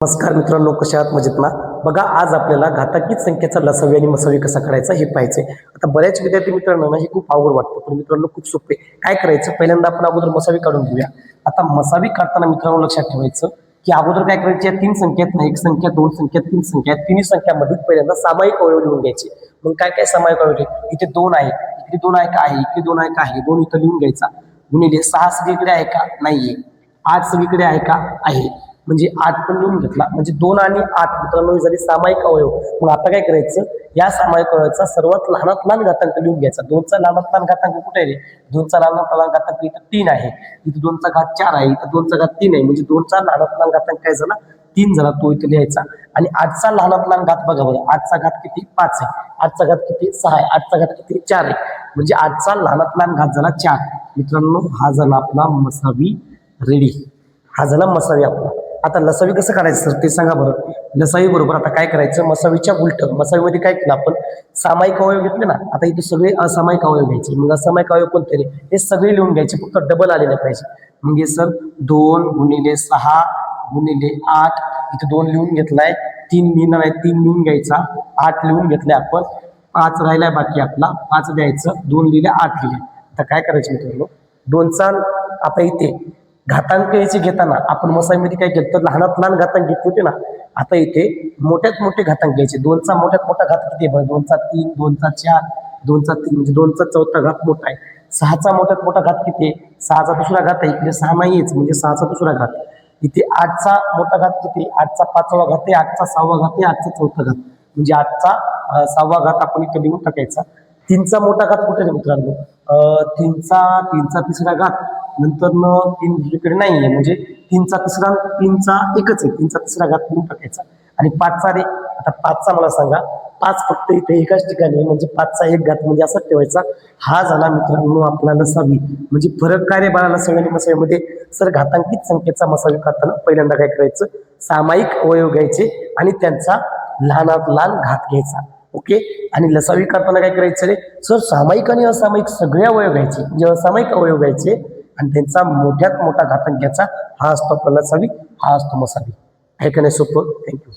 नमस्कार मित्रांनो, कशा आहात? मजेत ना? बघा, आज आपल्याला घातांकीत संख्येचा लसावी आणि मसावी कसा करायचा हे पाहायचंय. आता बऱ्याच विद्यार्थी मित्रांनो ना हे खूप अवघड वाटतं, पण मित्रांनो खूप सोपे. काय करायचं, पहिल्यांदा आपण अगोदर मसावी काढून घेऊया. आता मसावी काढताना मित्रांनो लक्षात ठेवायचं की अगोदर काय करायचे, या तीन संख्येत ना, एक संख्या, दोन संख्या, तीन संख्या, तिन्ही संख्यामध्ये पहिल्यांदा सामायिक अवयव लिहून घ्यायचे. मग काय काय सामायिक अवयव? इथे दोन आहे, इकडे दोन आहे का आहे, इकडे दोन आहे का आहे, दोन इथं लिहून घ्यायचा. गुणिले सहा सगळीकडे आहे का नाहीये, आठ सगळीकडे आहे का आहे, म्हणजे 8 पण लिहून घेतला. म्हणजे 2 आणि 8 मित्रांनो झाली सामायिक अवयव. मग आता काय करायचं, या सामायिक अवयवाचा सर्वात लहानात लहान घातांक लिहून घ्यायचा. 2चा लहानात लहान घातांक कुठे आहे? 2चा लहानात लहान घातांक इथं 3 आहे, इथं 2चा घात 4 आहे, इथं 2चा घात 3 आहे. म्हणजे 2चा लहानात लहान घातांक काय झाला? 3 झाला. तो इथं लिहायचा. आणि 8चा लहानात लहान घात बघा बरं, 8चा घात किती? 5 आहे. 8चा घात किती? 6 आहे. 8चा घात किती? 4 आहे. म्हणजे 8चा लहानात लहान घात झाला 4. मित्रांनो हा झाला आपला मसावी रेडी. हा झाला मसावी आपला. आता लसावी कसं काढायचं सर ते सांगा बरं. लसावी बरोबर आता काय करायचं, मसावीच्या उलट. मसावीमध्ये काय केलं आपण, सामायिक अवयव घेतले ना. आता इथे सगळे असामायिक अवयव घ्यायचे. मग असामायिक अवयव कोणते रे? हे सगळे लिहून घ्यायचे, फक्त डबल आलेले पाहिजे. म्हणजे सर 2 गुणिले 6 गुणिले 8, इथे 2 लिहून घेतलाय, 3 लिहिणार आहे, 3 लिहून घ्यायचा, 8 लिहून घेतलाय आपण, 5 राहिलाय बाकी आपला, 5 द्यायचं, 2 लिहिले, 8 लिहिले. आता काय करायचं मित्रांनो, 2चा आता इथे घातांक याचे घेताना आपण मसावीमध्ये काय केलं तर लहानात लहान घातांक घेतले होते ना. आता इथे मोठ्यात मोठे घातांक घ्यायचे. 2चा मोठ्यात मोठा घात किती आहे? 2चा 3, 2चा 4, 2चा 3, म्हणजे 2चा चौथा घात मोठा आहे. 6चा मोठ्यात मोठा घात किती आहे? 6चा दुसरा घात आहे, इकडे 6 नाहीच, म्हणजे 6चा दुसरा घात. इथे 8चा मोठा घात किती? 8चा 5वा घात आहे, 8चा 6वा घात आहे, 8चा चौथा घात, म्हणजे 8चा 6वा घात आपण इथे लिहून टाकायचा. 3चा मोठा घात कुठे आहे मित्रांनो? 3चा तिसरा घात, नंतर 3 दुसरीकडे नाहीये, म्हणजे 3चा तिसरा, 3चा एकच आहे, 3चा तिसरा घात लिहून टाकायचा. आणि 5चा रे, आता 5चा मला सांगा. 5 फक्त इथे एकाच ठिकाणी, म्हणजे 5चा एक घात, म्हणजे असाच ठेवायचा. हा झाला मित्रांनो आपला लसावी. म्हणजे फरक काय रे बाळा लसावी आणि मसावीमध्ये? सर घातांकित संख्येचा मसावी काढताना पहिल्यांदा काय करायचं, सामायिक अवयव घ्यायचे आणि त्यांचा लहानात लहान घात घ्यायचा. ओके. आणि लसावी काढताना काय करायचं रे सर, सामायिक आणि असामायिक सगळे अवयव घ्यायचे, म्हणजे असामायिक अवयव घ्यायचे आणि त्यांचा मोठ्यात मोठा घातांक घ्यायचा. हा असतो आपला लसावी, हा असतो मसावी. आहे का नाही सोपं? थँक्यू.